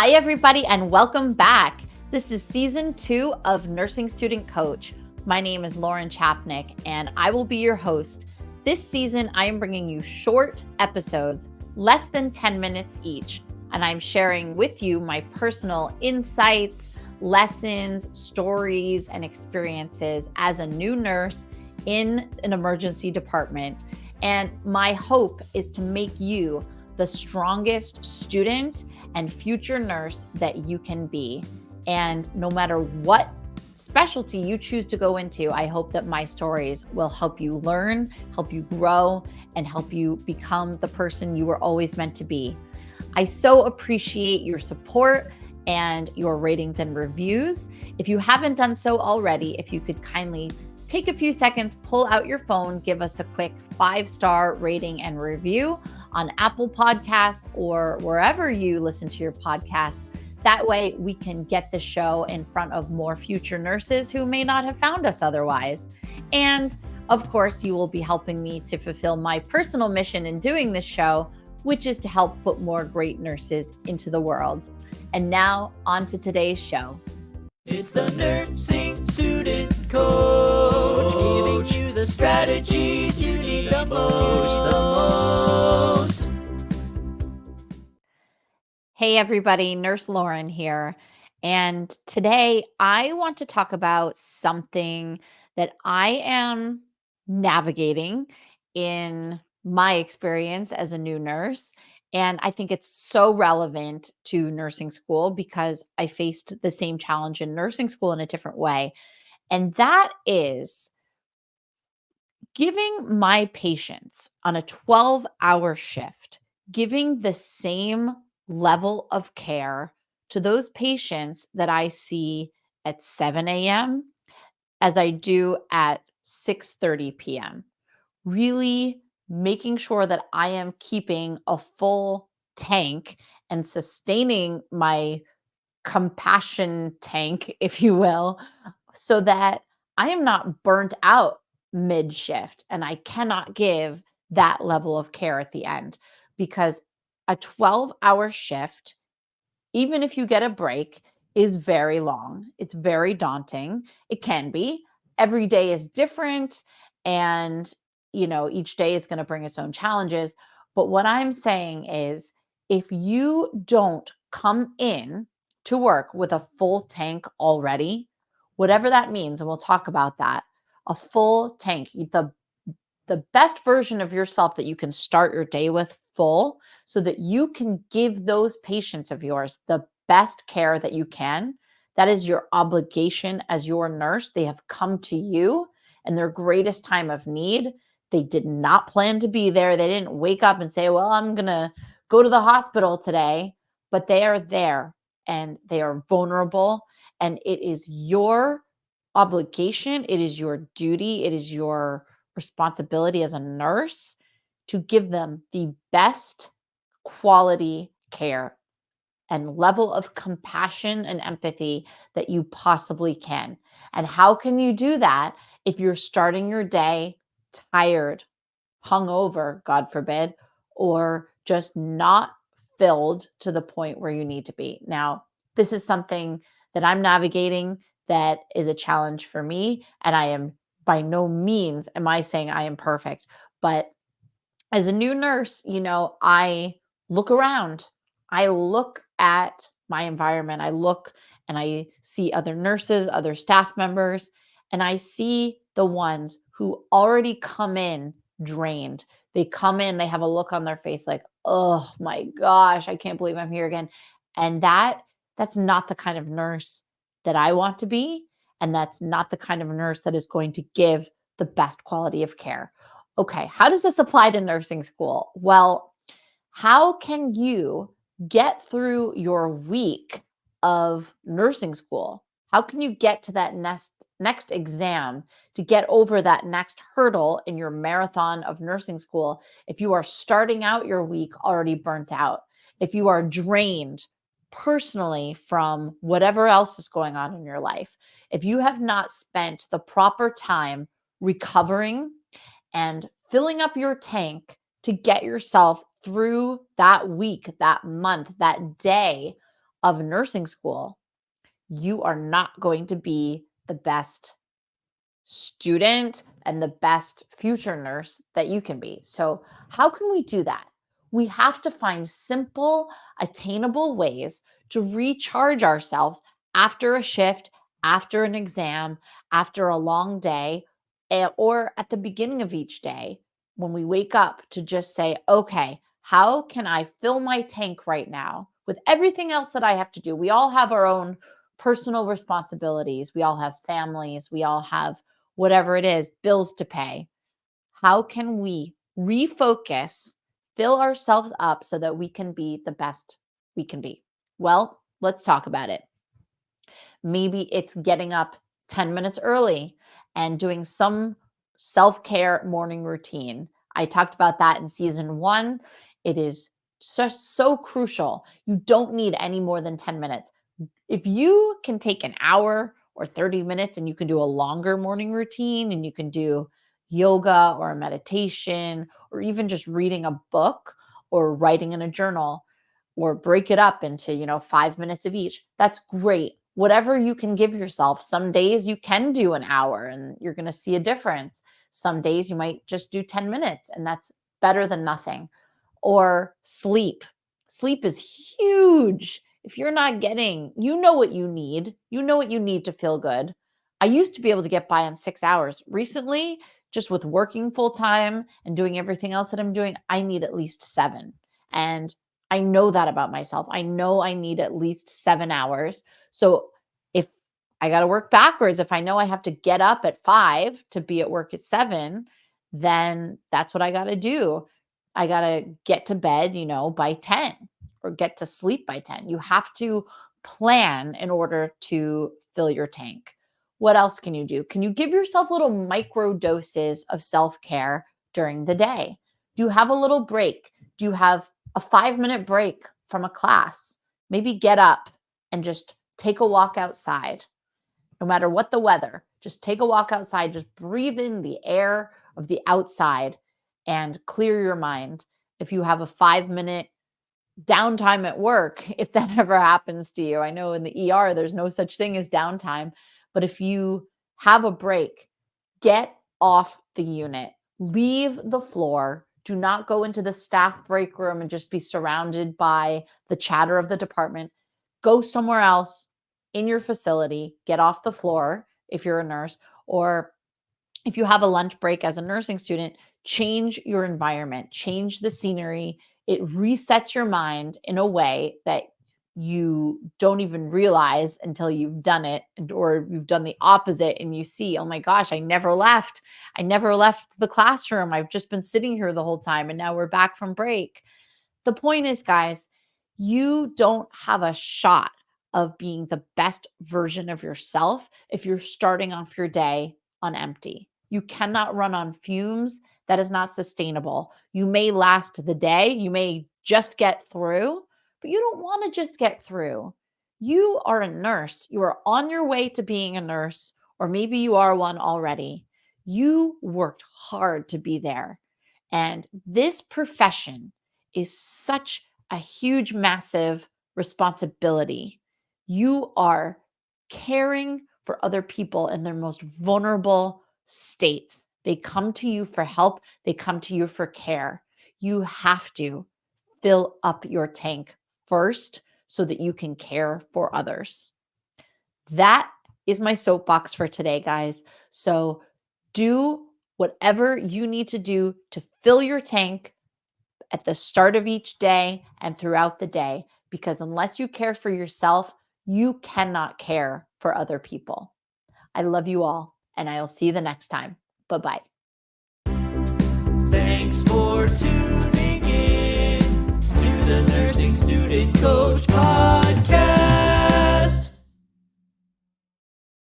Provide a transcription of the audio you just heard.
Hi, everybody, and welcome back. This is season 2 of Nursing Student Coach. My name is Lauren Chapnick, and I will be your host. This season, I am bringing you short episodes, less than 10 minutes each, and I'm sharing with you my personal insights, lessons, stories, and experiences as a new nurse in an emergency department. And my hope is to make you the strongest student and future nurse that you can be. And no matter what specialty you choose to go into, I hope that my stories will help you learn, help you grow, and help you become the person you were always meant to be. I so appreciate your support and your ratings and reviews. If you haven't done so already, if you could kindly take a few seconds, pull out your phone, give us a quick 5-star rating and review on Apple Podcasts or wherever you listen to your podcasts. That way we can get the show in front of more future nurses who may not have found us otherwise. And of course, you will be helping me to fulfill my personal mission in doing this show, which is to help put more great nurses into the world. And now on to today's show. It's the Nursing Student Coach, giving you the strategies you need the most. Hey everybody, Nurse Lauren here. And today I want to talk about something that I am navigating in my experience as a new nurse. And I think it's so relevant to nursing school because I faced the same challenge in nursing school in a different way. And that is giving my patients on a 12-hour shift, giving the same level of care to those patients that I see at 7 a.m. as I do at 6:30 p.m. Really making sure that I am keeping a full tank and sustaining my compassion tank, if you will, so that I am not burnt out mid shift and I cannot give that level of care at the end because a 12-hour shift, even if you get a break, is very long. It's very daunting. It can be. Every day is different and each day is going to bring its own challenges. But what I'm saying is if you don't come in to work with a full tank already, whatever that means, and we'll talk about that, a full tank, the best version of yourself that you can start your day with full so that you can give those patients of yours the best care that you can. That is your obligation as your nurse. They have come to you in their greatest time of need. They did not plan to be there. They didn't wake up and say, well, I'm going to go to the hospital today, but they are there and they are vulnerable. And it is your obligation. It is your duty. It is your responsibility as a nurse to give them the best quality care and level of compassion and empathy that you possibly can. And how can you do that if you're starting your day tired, hungover, God forbid, or just not filled to the point where you need to be? Now, this is something that I'm navigating that is a challenge for me, and I am by no means am I saying I am perfect, but as a new nurse, I look around. I look at my environment. I look and I see other nurses, other staff members, and I see the ones who already come in drained. They come in, they have a look on their face like, "Oh my gosh, I can't believe I'm here again." And that's not the kind of nurse that I want to be, and that's not the kind of nurse that is going to give the best quality of care. Okay, how does this apply to nursing school? Well, how can you get through your week of nursing school? How can you get to that next exam to get over that next hurdle in your marathon of nursing school if you are starting out your week already burnt out? If you are drained personally from whatever else is going on in your life, if you have not spent the proper time recovering and filling up your tank to get yourself through that week, that month, that day of nursing school, you are not going to be the best student and the best future nurse that you can be. So, how can we do that? We have to find simple, attainable ways to recharge ourselves after a shift, after an exam, after a long day, or at the beginning of each day when we wake up to just say, okay, how can I fill my tank right now with everything else that I have to do? We all have our own personal responsibilities, we all have families, we all have whatever it is, bills to pay. How can we refocus, fill ourselves up so that we can be the best we can be? Well, let's talk about it. Maybe it's getting up 10 minutes early and doing some self care morning routine. I talked about that in season 1. It is just so crucial. You don't need any more than 10 minutes. If you can take an hour or 30 minutes and you can do a longer morning routine and you can do yoga or a meditation or even just reading a book or writing in a journal or break it up into, 5 minutes of each, that's great. Whatever you can give yourself. Some days you can do an hour and you're going to see a difference. Some days you might just do 10 minutes and that's better than nothing. Or sleep. Sleep is huge. If you're not getting, you know what you need. You know what you need to feel good. I used to be able to get by on 6 hours. Recently, just with working full time and doing everything else that I'm doing, I need at least 7. And I know that about myself. I know I need at least 7 hours. So if I got to work backwards, if I know I have to get up at 5 to be at work at 7, then that's what I got to do. I got to get to bed, by 10 or get to sleep by 10. You have to plan in order to fill your tank. What else can you do? Can you give yourself little micro doses of self care during the day? Do you have a little break? Do you have a 5-minute break from a class? Maybe get up and just take a walk outside. No matter what the weather, just take a walk outside, just breathe in the air of the outside and clear your mind. If you have a 5-minute downtime at work, if that ever happens to you, I know in the ER, there's no such thing as downtime, but if you have a break, get off the unit, leave the floor. Do not go into the staff break room and just be surrounded by the chatter of the department. Go somewhere else in your facility, get off the floor if you're a nurse, or if you have a lunch break as a nursing student, change your environment, change the scenery. It resets your mind in a way that you don't even realize until you've done it, or you've done the opposite and you see, oh my gosh, I never left. I never left the classroom. I've just been sitting here the whole time and now we're back from break. The point is, guys, you don't have a shot of being the best version of yourself if you're starting off your day on empty. You cannot run on fumes. That is not sustainable. You may last the day, you may just get through, but you don't want to just get through. You are a nurse. You are on your way to being a nurse, or maybe you are one already. You worked hard to be there. And this profession is such a huge, massive responsibility. You are caring for other people in their most vulnerable states. They come to you for help, they come to you for care. You have to fill up your tank first so that you can care for others. That is my soapbox for today, guys. So do whatever you need to do to fill your tank at the start of each day and throughout the day, because unless you care for yourself, you cannot care for other people. I love you all, and I'll see you the next time. Bye-bye. Thanks for tuning